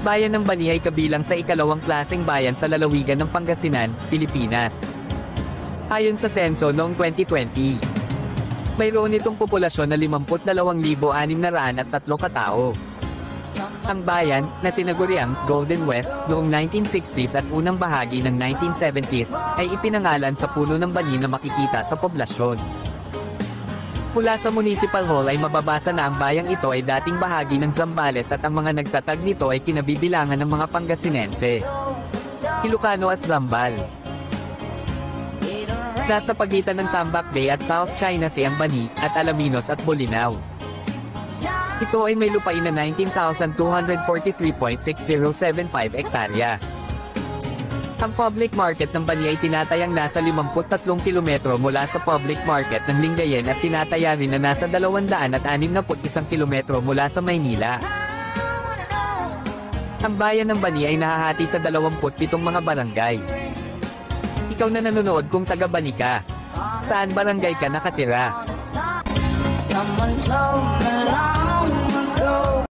Bayan ng Bani ay kabilang sa ikalawang klaseng bayan sa lalawigan ng Pangasinan, Pilipinas. Ayon sa senso noong 2020, mayroon itong populasyon na 52,603 katao. Ang bayan, na tinaguriang Golden West noong 1960s at unang bahagi ng 1970s, ay ipinangalan sa puno ng bani na makikita sa poblasyon. Mula sa Municipal Hall ay mababasa na ang bayang ito ay dating bahagi ng Zambales at ang mga nagtatag nito ay kinabibilangan ng mga Pangasinense, Ilocano at Zambal. Nasa pagitan ng Tambak Bay at South China Sea ang Bani, at Alaminos at Bolinao. Ito ay may lupain na 19,243.6075 hektarya. Ang public market ng Bani ay tinatayang nasa 53 kilometro mula sa public market ng Lingayen at tinataya rin na nasa 261 kilometro mula sa Maynila. Ang bayan ng Bani ay nahahati sa 27 mga barangay. Ikaw na nanonood kung taga Bani ka, saan barangay ka nakatira? Someone told